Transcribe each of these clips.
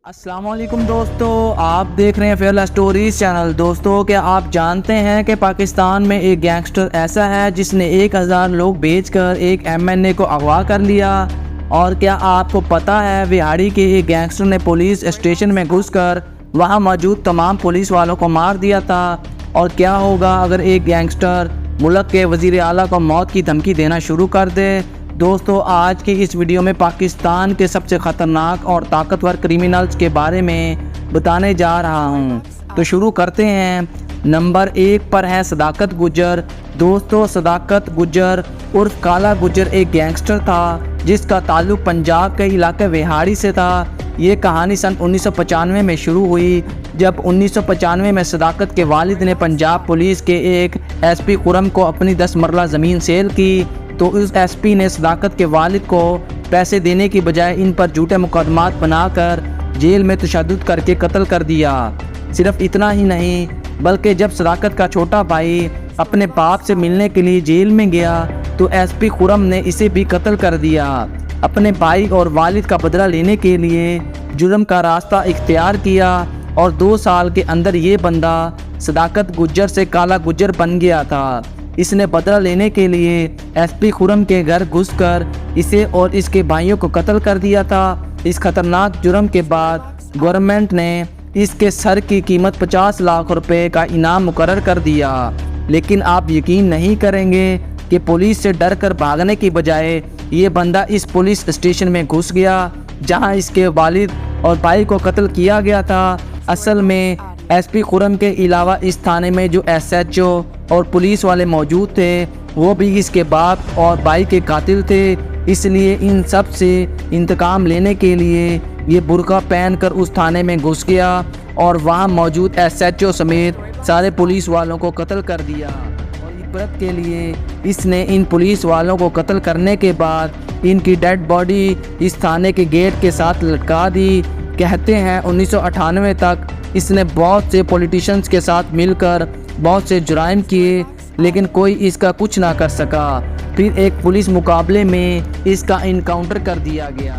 السلام علیکم دوستو، آپ دیکھ رہے ہیں فیئر لیس اسٹوریز چینل۔ دوستو، کیا آپ جانتے ہیں کہ پاکستان میں ایک گینگسٹر ایسا ہے جس نے 1000 لوگ بیچ کر ایک MNA کو اغوا کر لیا؟ اور کیا آپ کو پتہ ہے وہاڑی کے ایک گینگسٹر نے پولیس اسٹیشن میں گھس کر وہاں موجود تمام پولیس والوں کو مار دیا تھا؟ اور کیا ہوگا اگر ایک گینگسٹر ملک کے وزیر اعلیٰ کو موت کی دھمکی دینا شروع کر دے؟ دوستو، آج کی اس ویڈیو میں پاکستان کے سب سے خطرناک اور طاقتور کرمنلز کے بارے میں بتانے جا رہا ہوں۔ تو شروع کرتے ہیں۔ نمبر 1 پر ہے صداقت گجر۔ دوستو، صداقت گجر عرف کالا گجر ایک گینگسٹر تھا جس کا تعلق پنجاب کے علاقے وہاڑی سے تھا۔ یہ کہانی سن 1995 میں شروع ہوئی جب 1995 میں صداقت کے والد نے پنجاب پولیس کے ایک SP خرم کو اپنی 10 مرلہ زمین سیل کی، تو اس SP نے صداقت کے والد کو پیسے دینے کی بجائے ان پر جھوٹے مقدمات بنا کر جیل میں تشدد کر کے قتل کر دیا۔ صرف اتنا ہی نہیں بلکہ جب صداقت کا چھوٹا بھائی اپنے باپ سے ملنے کے لیے جیل میں گیا تو SP خرم نے اسے بھی قتل کر دیا۔ اپنے بھائی اور والد کا بدلہ لینے کے لیے جرم کا راستہ اختیار کیا اور 2 سال کے اندر یہ بندہ صداقت گجر سے کالا گجر بن گیا تھا۔ اس نے بدلہ لینے کے لیے SP خرم کے گھر گھس کر اسے اور اس کے بھائیوں کو قتل کر دیا تھا۔ اس خطرناک جرم کے بعد گورنمنٹ نے اس کے سر کی قیمت 50 لاکھ روپے کا انعام مقرر کر دیا۔ لیکن آپ یقین نہیں کریں گے کہ پولیس سے ڈر کر بھاگنے کی بجائے یہ بندہ اس پولیس اسٹیشن میں گھس گیا جہاں اس کے والد اور بھائی کو قتل کیا گیا تھا۔ اصل میں SP خرم کے علاوہ اس تھانے میں جو SHO اور پولیس والے موجود تھے وہ بھی اس کے باپ اور بھائی کے قاتل تھے، اس لیے ان سب سے انتقام لینے کے لیے یہ برقع پہن کر اس تھانے میں گھس گیا اور وہاں موجود SHO سمیت سارے پولیس والوں کو قتل کر دیا۔ اور عبرت کے لیے اس نے ان پولیس والوں کو قتل کرنے کے بعد ان کی ڈیڈ باڈی اس تھانے کے گیٹ کے ساتھ لٹکا دی۔ کہتے ہیں 1998 تک اس نے بہت سے پولیٹیشنز کے ساتھ مل کر بہت سے جرائم کیے لیکن کوئی اس کا کچھ نہ کر سکا۔ پھر ایک پولیس مقابلے میں اس کا انکاؤنٹر کر دیا گیا۔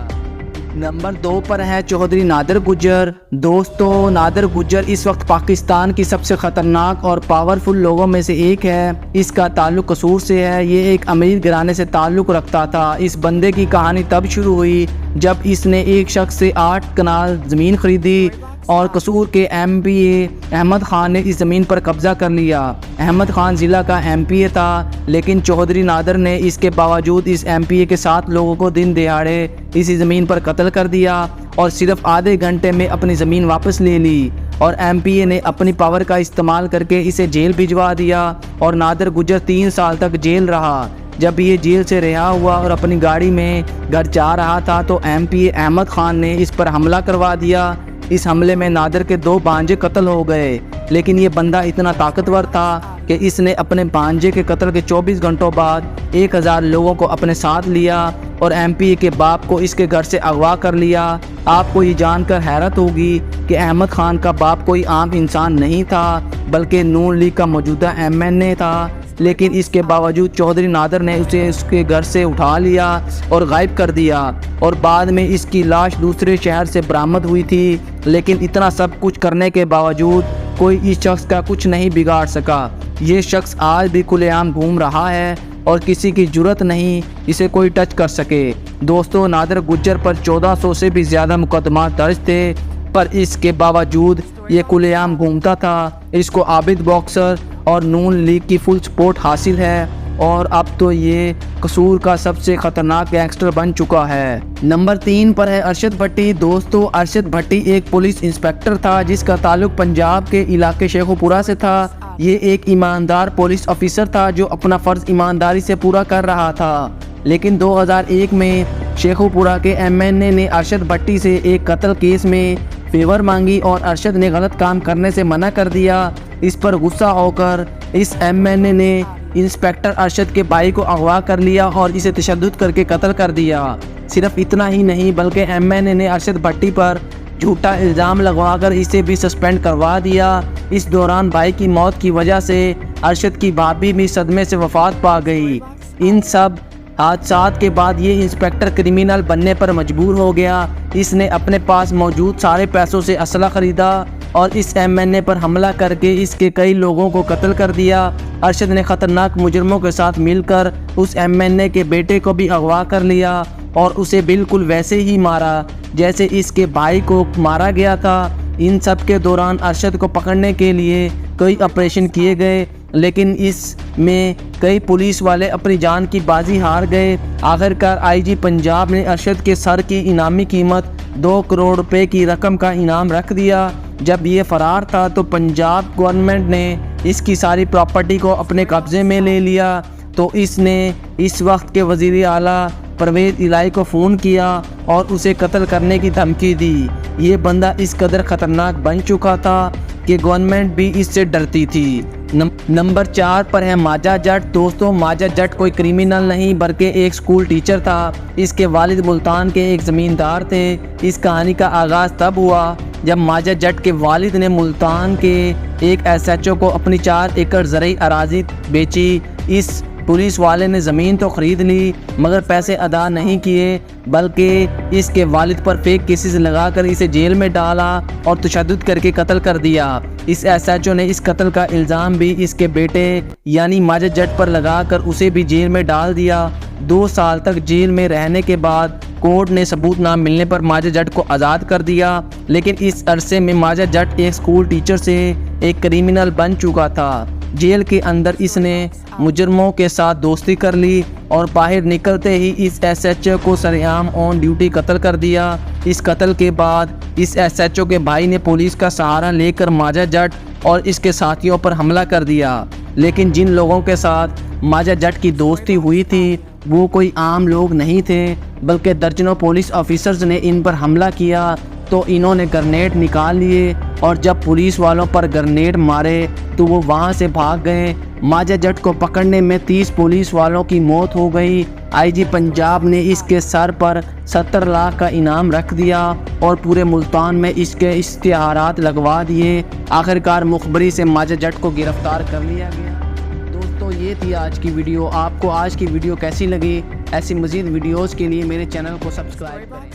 نمبر 2 پر ہے چودھری نادر گجر۔ دوستو، نادر گجر اس وقت پاکستان کی سب سے خطرناک اور پاورفل لوگوں میں سے ایک ہے۔ اس کا تعلق قصور سے ہے۔ یہ ایک امیر گھرانے سے تعلق رکھتا تھا۔ اس بندے کی کہانی تب شروع ہوئی جب اس نے ایک شخص سے 8 کنال زمین خریدی اور قصور کے MPA احمد خان نے اس زمین پر قبضہ کر لیا۔ احمد خان ضلع کا MPA تھا لیکن چودھری نادر نے اس کے باوجود اس MPA کے 7 لوگوں کو دن دہاڑے اسی زمین پر قتل کر دیا اور صرف آدھے گھنٹے میں اپنی زمین واپس لے لی، اور MPA نے اپنی پاور کا استعمال کر کے اسے جیل بھجوا دیا اور نادر گجر 3 سال تک جیل رہا۔ جب یہ جیل سے رہا ہوا اور اپنی گاڑی میں گھر جا رہا تھا تو MPA احمد خان نے اس پر حملہ کروا دیا۔ اس حملے میں نادر کے 2 بھانجے قتل ہو گئے، لیکن یہ بندہ اتنا طاقتور تھا کہ اس نے اپنے بھانجے کے قتل کے 24 گھنٹوں بعد 1000 لوگوں کو اپنے ساتھ لیا اور MPA کے باپ کو اس کے گھر سے اغوا کر لیا۔ آپ کو یہ جان کر حیرت ہوگی کہ احمد خان کا باپ کوئی عام انسان نہیں تھا بلکہ نون لیگ کا موجودہ MNA تھا، لیکن اس کے باوجود چودھری نادر نے اسے اس کے گھر سے اٹھا لیا اور غائب کر دیا، اور بعد میں اس کی لاش دوسرے شہر سے برآمد ہوئی تھی۔ لیکن اتنا سب کچھ کرنے کے باوجود کوئی اس شخص کا کچھ نہیں بگاڑ سکا۔ یہ شخص آج بھی کھلے عام گھوم رہا ہے اور کسی کی جرت نہیں اسے کوئی ٹچ کر سکے۔ دوستو، نادر گجر پر 1400 سے بھی زیادہ مقدمات درج تھے، پر اس کے باوجود یہ کھلے عام گھومتا تھا۔ اس کو عابد باکسر اور نون لیگ کی فل سپورٹ حاصل ہے اور اب تو یہ قصور کا سب سے خطرناک گینگسٹر بن چکا ہے۔ نمبر 3 پر ہے ارشد بھٹی۔ دوستو، ارشد بھٹی ایک پولیس انسپکٹر تھا جس کا تعلق پنجاب کے علاقے شیخو پورہ سے تھا۔ یہ ایک ایماندار پولیس افیسر تھا جو اپنا فرض ایمانداری سے پورا کر رہا تھا، لیکن 2001 میں شیخو پورہ کے MNA نے ارشد بھٹی سے ایک قتل کیس میں فیور مانگی اور ارشد نے غلط کام کرنے سے منع کر دیا۔ اس پر غصہ ہو کر اس MNA نے انسپکٹر ارشد کے بھائی کو اغوا کر لیا اور اسے تشدد کر کے قتل کر دیا۔ صرف اتنا ہی نہیں بلکہ MNA نے ارشد بھٹی پر جھوٹا الزام لگوا کر اسے بھی سسپینڈ کروا دیا۔ اس دوران بھائی کی موت کی وجہ سے ارشد کی بھابھی بھی صدمے سے وفات پا گئی۔ ان سب حادثات کے بعد یہ انسپیکٹر کرمینل بننے پر مجبور ہو گیا۔ اس نے اپنے پاس موجود سارے پیسوں سے اسلحہ خریدا اور اس ایم این اے پر حملہ کر کے اس کے کئی لوگوں کو قتل کر دیا۔ ارشد نے خطرناک مجرموں کے ساتھ مل کر اس ایم این اے کے بیٹے کو بھی اغوا کر لیا اور اسے بالکل ویسے ہی مارا جیسے اس کے بھائی کو مارا گیا تھا۔ ان سب کے دوران ارشد کو پکڑنے کے لیے کئی آپریشن کیے گئے، لیکن اس میں کئی پولیس والے اپنی جان کی بازی ہار گئے۔ آخرکار آئی جی پنجاب نے ارشد کے سر کی انعامی قیمت 2 کروڑ روپے کی رقم کا انعام رکھ دیا۔ جب یہ فرار تھا تو پنجاب گورنمنٹ نے اس کی ساری پراپرٹی کو اپنے قبضے میں لے لیا، تو اس نے اس وقت کے وزیر اعلیٰ پرویز الہی کو فون کیا اور اسے قتل کرنے کی دھمکی دی۔ یہ بندہ اس قدر خطرناک بن چکا تھا کہ گورنمنٹ بھی اس سے ڈرتی تھی۔ نمبر 4 پر ہے ماجہ جٹ۔ دوستو، ماجہ جٹ کوئی کرمینل نہیں بلکہ ایک سکول ٹیچر تھا۔ اس کے والد ملتان کے ایک زمیندار تھے۔ اس کہانی کا آغاز تب ہوا جب ماجہ جٹ کے والد نے ملتان کے ایک ایس ایچ او کو اپنی 4 ایکڑ زرعی اراضی بیچی۔ اس پولیس والے نے زمین تو خرید لی مگر پیسے ادا نہیں کیے، بلکہ اس کے والد پر فیک کیسز لگا کر اسے جیل میں ڈالا اور تشدد کر کے قتل کر دیا۔ اس ایس ایچ او نے اس قتل کا الزام بھی اس کے بیٹے یعنی ماجہ جٹ پر لگا کر اسے بھی جیل میں ڈال دیا۔ 2 سال تک جیل میں رہنے کے بعد کورٹ نے ثبوت نہ ملنے پر ماجہ جٹ کو آزاد کر دیا، لیکن اس عرصے میں ماجہ جٹ ایک سکول ٹیچر سے ایک کرمینل بن چکا تھا۔ جیل کے اندر اس نے مجرموں کے ساتھ دوستی کر لی اور باہر نکلتے ہی اس ایس ایچ او کو سرعام آن ڈیوٹی قتل کر دیا۔ اس قتل کے بعد اس ایس ایچ او کے بھائی نے پولیس کا سہارا لے کر ماجہ جٹ اور اس کے ساتھیوں پر حملہ کر دیا، لیکن جن لوگوں کے ساتھ ماجہ جٹ کی دوستی ہوئی تھی وہ کوئی عام لوگ نہیں تھے، بلکہ درجنوں پولیس آفیسرز نے ان پر حملہ کیا تو انہوں نے گرنیڈ نکال لیے اور جب پولیس والوں پر گرنیڈ مارے تو وہ وہاں سے بھاگ گئے۔ ماجہ جٹ کو پکڑنے میں 30 پولیس والوں کی موت ہو گئی۔ آئی جی پنجاب نے اس کے سر پر 70 لاکھ کا انعام رکھ دیا اور پورے ملتان میں اس کے اشتہارات لگوا دیے۔ آخرکار مخبری سے ماجہ جٹ کو گرفتار کر لیا گیا۔ دوستو، یہ تھی آج کی ویڈیو۔ آپ کو آج کی ویڈیو کیسی لگی؟ ایسی مزید ویڈیوز کے لیے میرے چینل کو سبسکرائب کریں۔